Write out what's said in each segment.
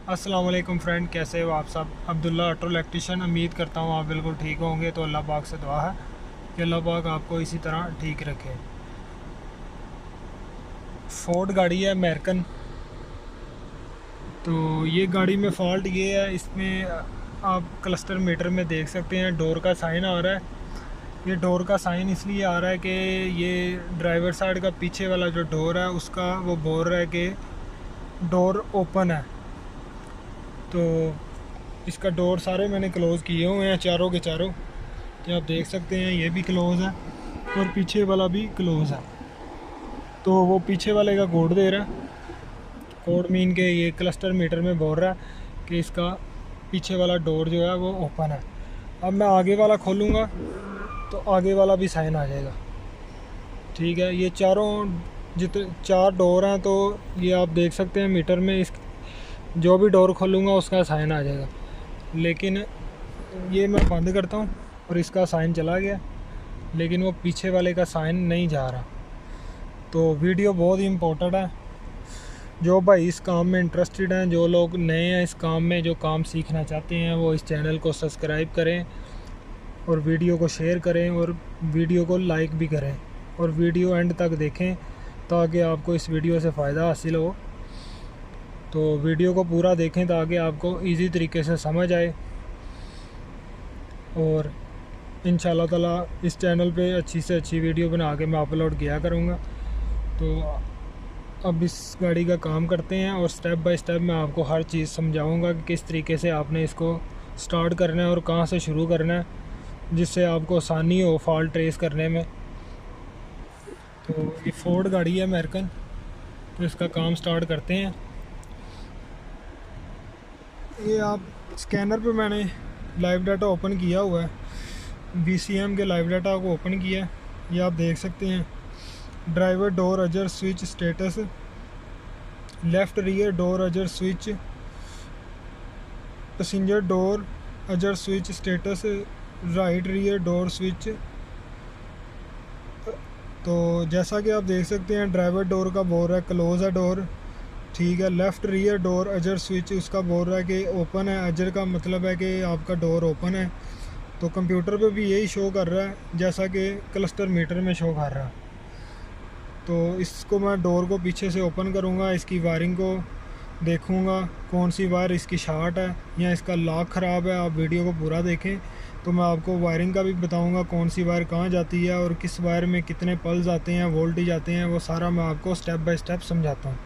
अस्सलाम वालेकुम फ्रेंड, कैसे हो आप सब। Abdullah auto electrician. उम्मीद करता हूँ आप बिल्कुल ठीक होंगे। तो अल्लाह पाक से दुआ है कि अल्लाह पाक आपको इसी तरह ठीक रखे। फोर्ड गाड़ी है अमेरिकन। तो ये गाड़ी में फ़ॉल्ट ये है, इसमें आप क्लस्टर मीटर में देख सकते हैं डोर का साइन आ रहा है। ये डोर का साइन इसलिए आ रहा है कि ये ड्राइवर साइड का पीछे वाला जो डोर है उसका वो बोल रहा है कि डोर ओपन है। तो इसका डोर सारे मैंने क्लोज़ किए हुए हैं, चारों के चारों। तो आप देख सकते हैं ये भी क्लोज़ है और पीछे वाला भी क्लोज़ है। तो वो पीछे वाले का कोड दे रहा है, कोड मीन के ये क्लस्टर मीटर में बोल रहा है कि इसका पीछे वाला डोर जो है वो ओपन है। अब मैं आगे वाला खोलूँगा तो आगे वाला भी साइन आ जाएगा। ठीक है, ये चारों जितने चार डोर हैं तो ये आप देख सकते हैं मीटर में इस जो भी डोर खोलूँगा उसका साइन आ जाएगा। लेकिन ये मैं बंद करता हूँ और इसका साइन चला गया, लेकिन वो पीछे वाले का साइन नहीं जा रहा। तो वीडियो बहुत ही इम्पोर्टेंट है। जो भाई इस काम में इंटरेस्टेड हैं, जो लोग नए हैं इस काम में, जो काम सीखना चाहते हैं, वो इस चैनल को सब्सक्राइब करें और वीडियो को शेयर करें और वीडियो को लाइक भी करें और वीडियो एंड तक देखें ताकि आपको इस वीडियो से फ़ायदा हासिल हो। तो वीडियो को पूरा देखें ताकि आपको इजी तरीके से समझ आए और इंशाल्लाह ताला इस चैनल पे अच्छी से अच्छी वीडियो बना के मैं अपलोड किया करूँगा। तो अब इस गाड़ी का काम करते हैं और स्टेप बाय स्टेप मैं आपको हर चीज़ समझाऊंगा कि किस तरीके से आपने इसको स्टार्ट करना है और कहाँ से शुरू करना है, जिससे आपको आसानी हो फॉल्ट ट्रेस करने में। तो ये फोर्ड गाड़ी है अमेरिकन। तो इसका काम स्टार्ट करते हैं। ये आप स्कैनर पे मैंने लाइव डाटा ओपन किया हुआ है, BCM के लाइव डाटा को ओपन किया है। ये आप देख सकते हैं ड्राइवर डोर अजर switch status, left rear door अजर स्विच, पैसेंजर डोर अजर switch status, right rear door switch. तो जैसा कि आप देख सकते हैं ड्राइवर डोर का बोल रहा है क्लोज़ है डोर। ठीक है, लेफ़्ट रियर डोर अजर स्विच उसका बोल रहा है कि ओपन है। अजर का मतलब है कि आपका डोर ओपन है। तो कंप्यूटर पे भी यही शो कर रहा है जैसा कि क्लस्टर मीटर में शो कर रहा है। तो इसको मैं डोर को पीछे से ओपन करूँगा, इसकी वायरिंग को देखूँगा कौन सी वायर इसकी शॉर्ट है या इसका लॉक ख़राब है। आप वीडियो को पूरा देखें तो मैं आपको वायरिंग का भी बताऊँगा कौन सी वायर कहाँ जाती है और किस वायर में कितने पल्स आते हैं, वोल्टेज आते हैं, वो सारा मैं आपको स्टेप बाय स्टेप समझाता हूँ।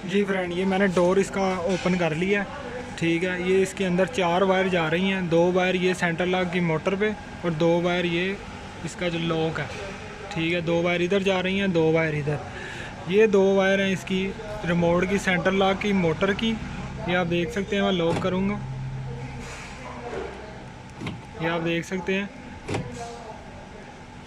जी फ्रेंड, ये मैंने डोर इसका ओपन कर लिया। ठीक है, ये इसके अंदर 4 वायर जा रही हैं। 2 वायर ये सेंटर लॉक की मोटर पे और 2 वायर ये इसका जो लॉक है। ठीक है, 2 वायर इधर जा रही हैं, 2 वायर इधर। ये 2 वायर हैं इसकी रिमोट की सेंटर लॉक की मोटर की। ये आप देख सकते हैं, मैं लॉक करूँगा, ये आप देख सकते हैं।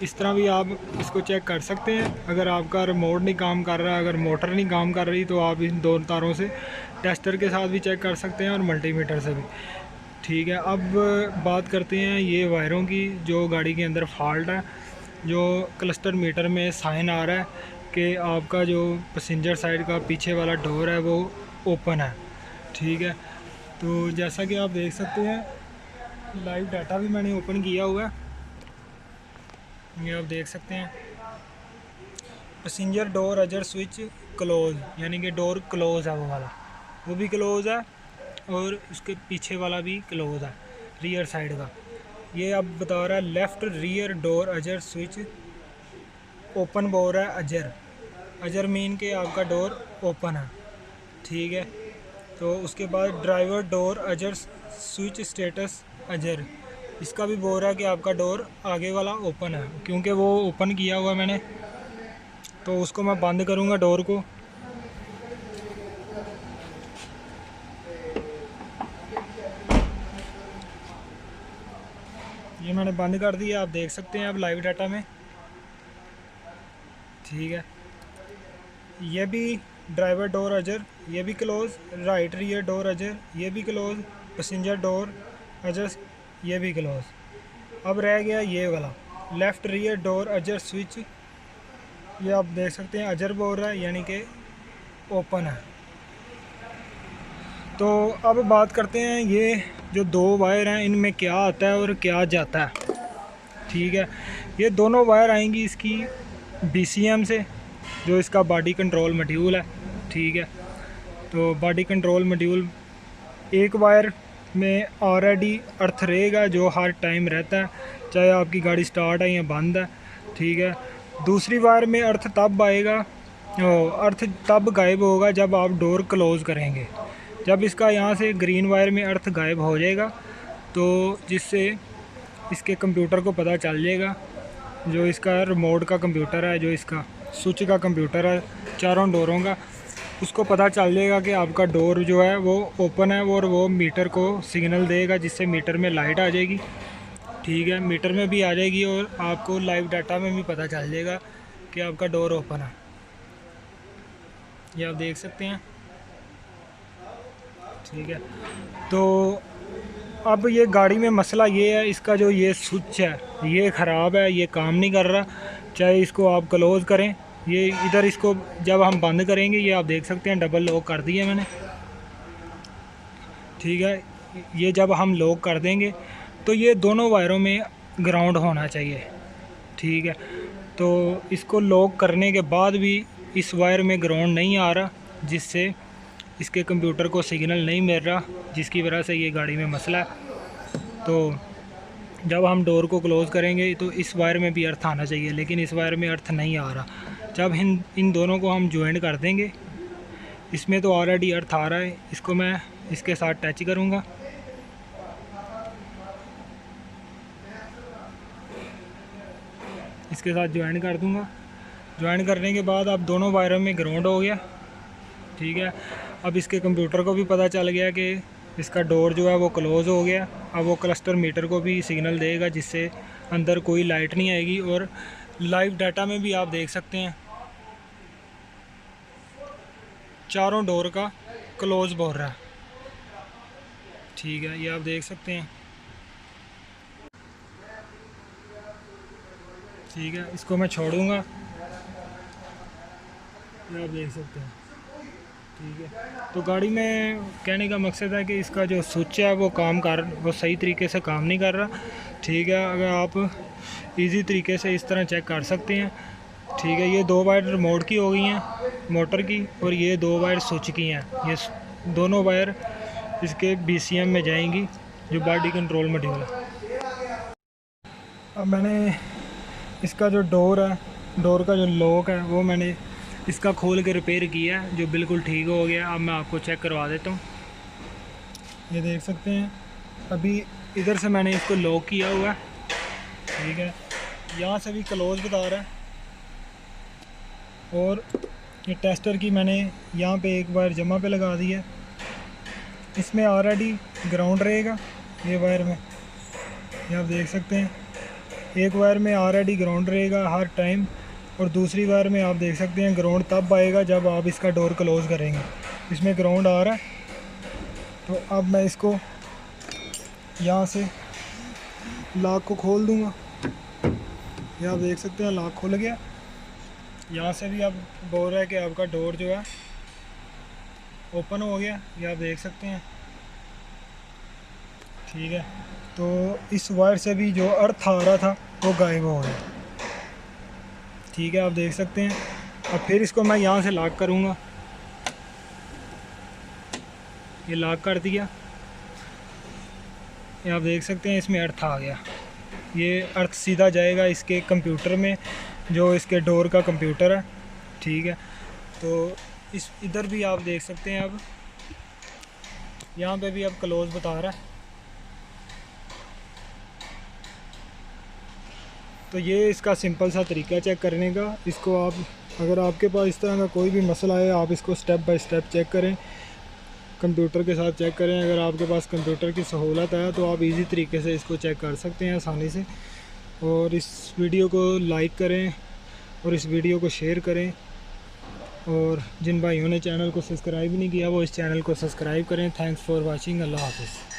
इस तरह भी आप इसको चेक कर सकते हैं। अगर आपका रिमोट नहीं काम कर रहा, अगर मोटर नहीं काम कर रही, तो आप इन 2 तारों से टेस्टर के साथ भी चेक कर सकते हैं और मल्टीमीटर से भी। ठीक है, अब बात करते हैं ये वायरों की जो गाड़ी के अंदर फॉल्ट है। जो क्लस्टर मीटर में साइन आ रहा है कि आपका जो पैसेंजर साइड का पीछे वाला डोर है वो ओपन है। ठीक है, तो जैसा कि आप देख सकते हैं लाइव डाटा भी मैंने ओपन किया हुआ है, ये आप देख सकते हैं। पैसेंजर डोर अजर स्विच क्लोज, यानी कि डोर क्लोज है, वो वाला वो भी क्लोज है और उसके पीछे वाला भी क्लोज है रियर साइड का। ये अब बता रहा है लेफ़्ट रियर डोर अजर स्विच ओपन बोल रहा है अजर। अजर मीन के आपका डोर ओपन है। ठीक है, तो उसके बाद ड्राइवर डोर अजर स्विच स्टेटस अजर, इसका भी बोल रहा है कि आपका डोर आगे वाला ओपन है। क्योंकि वो ओपन किया हुआ मैंने, तो उसको मैं बंद करूँगा डोर को। ये मैंने बंद कर दिया, आप देख सकते हैं अब लाइव डाटा में। ठीक है, ये भी ड्राइवर डोर अजर, ये भी क्लोज, राइट रियर डोर अजर, ये भी क्लोज, पैसेंजर डोर अजर, ये भी क्लोज। अब रह गया ये वाला लेफ़्ट रियर डोर अजर स्विच। ये आप देख सकते हैं अजर बोल रहा है, यानी कि ओपन है। तो अब बात करते हैं ये जो दो वायर हैं इनमें क्या आता है और क्या जाता है। ठीक है, ये दोनों वायर आएंगी इसकी BCM से, जो इसका बॉडी कंट्रोल मॉड्यूल है। ठीक है, तो बॉडी कंट्रोल मॉड्यूल एक वायर में ऑलरेडी अर्थ रहेगा जो हर टाइम रहता है, चाहे आपकी गाड़ी स्टार्ट है या बंद है। ठीक है, दूसरी वायर में अर्थ तब आएगा, अर्थ तब गायब होगा जब आप डोर क्लोज़ करेंगे। जब इसका यहाँ से ग्रीन वायर में अर्थ गायब हो जाएगा तो जिससे इसके कंप्यूटर को पता चल जाएगा, जो इसका रिमोट का कंप्यूटर है, जो इसका स्विच का कंप्यूटर है चारों डोरों का, उसको पता चल जाएगा कि आपका डोर जो है वो ओपन है और वो मीटर को सिग्नल देगा, जिससे मीटर में लाइट आ जाएगी। ठीक है, मीटर में भी आ जाएगी और आपको लाइव डाटा में भी पता चल जाएगा कि आपका डोर ओपन है। ये आप देख सकते हैं। ठीक है, तो अब ये गाड़ी में मसला ये है, इसका जो ये स्विच है ये ख़राब है, ये काम नहीं कर रहा। चाहे इसको आप क्लोज़ करें, ये इधर इसको जब हम बंद करेंगे, ये आप देख सकते हैं डबल लॉक कर दिया मैंने। ठीक है, ये जब हम लॉक कर देंगे तो ये दोनों वायरों में ग्राउंड होना चाहिए। ठीक है, तो इसको लॉक करने के बाद भी इस वायर में ग्राउंड नहीं आ रहा, जिससे इसके कंप्यूटर को सिग्नल नहीं मिल रहा, जिसकी वजह से ये गाड़ी में मसला है। तो जब हम डोर को क्लोज़ करेंगे तो इस वायर में भी अर्थ आना चाहिए, लेकिन इस वायर में अर्थ नहीं आ रहा। जब इन दोनों को हम ज्वाइन कर देंगे, इसमें तो ऑलरेडी अर्थ आ रहा है, इसको मैं इसके साथ टच करूँगा। इसके साथ ज्वाइन कर दूँगा। ज्वाइन करने के बाद अब दोनों वायरों में ग्राउंड हो गया। ठीक है, अब इसके कंप्यूटर को भी पता चल गया कि इसका डोर जो है वो क्लोज़ हो गया। अब वो क्लस्टर मीटर को भी सिग्नल देगा, जिससे अंदर कोई लाइट नहीं आएगी। और लाइव डाटा में भी आप देख सकते हैं चारों डोर का क्लोज़ बोल रहा है। ठीक है, ये आप देख सकते हैं। ठीक है, इसको मैं छोड़ूंगा, ये आप देख सकते हैं। ठीक है, तो गाड़ी में कहने का मकसद है कि इसका जो स्विच है वो सही तरीके से काम नहीं कर रहा। ठीक है, अगर आप इजी तरीके से इस तरह चेक कर सकते हैं। ठीक है, ये दो वायर रिमोट की हो गई हैं, मोटर की, और ये दो वायर स्विच की हैं। ये दोनों वायर इसके BCM में जाएंगी, जो बॉडी कंट्रोल मॉड्यूल है। अब मैंने इसका जो डोर है, डोर का जो लॉक है, वो मैंने इसका खोल के रिपेयर किया है, जो बिल्कुल ठीक हो गया। अब मैं आपको चेक करवा देता हूँ। ये देख सकते हैं, अभी इधर से मैंने इसको लॉक किया हुआ है। ठीक है, यहाँ से भी क्लोज बता रहा है, और ये टेस्टर की मैंने यहाँ पे एक वायर जमा पे लगा दी है। इसमें ऑलरेडी ग्राउंड रहेगा, ये वायर में, ये आप देख सकते हैं। एक वायर में ऑलरेडी ग्राउंड रहेगा हर टाइम, और दूसरी वायर में आप देख सकते हैं ग्राउंड तब आएगा जब आप इसका डोर क्लोज़ करेंगे। इसमें ग्राउंड आ रहा है, तो अब मैं इसको यहाँ से लॉक को खोल दूँगा। ये आप देख सकते हैं लॉक खुल गया। यहाँ से भी अब बोल रहा है कि आपका डोर जो है ओपन हो गया, ये आप देख सकते हैं। ठीक है, तो इस वायर से भी जो अर्थ आ रहा था वो गायब हो गया। ठीक है, आप देख सकते हैं। अब फिर इसको मैं यहाँ से लॉक करूँगा, ये लॉक कर दिया। ये आप देख सकते हैं इसमें अर्थ आ गया। ये अर्थ सीधा जाएगा इसके कंप्यूटर में, जो इसके डोर का कंप्यूटर है। ठीक है, तो इस इधर भी आप देख सकते हैं, अब यहाँ पे भी अब क्लोज़ बता रहा है। तो ये इसका सिंपल सा तरीका चेक करने का। इसको आप, अगर आपके पास इस तरह का कोई भी मसला है, आप इसको स्टेप बाय स्टेप चेक करें, कंप्यूटर के साथ चेक करें। अगर आपके पास कंप्यूटर की सहूलत है तो आप इजी तरीके से इसको चेक कर सकते हैं आसानी से। और इस वीडियो को लाइक करें और इस वीडियो को शेयर करें, और जिन भाइयों ने चैनल को सब्सक्राइब नहीं किया वो इस चैनल को सब्सक्राइब करें। Thanks for watching. अल्लाह हाफ़िज़।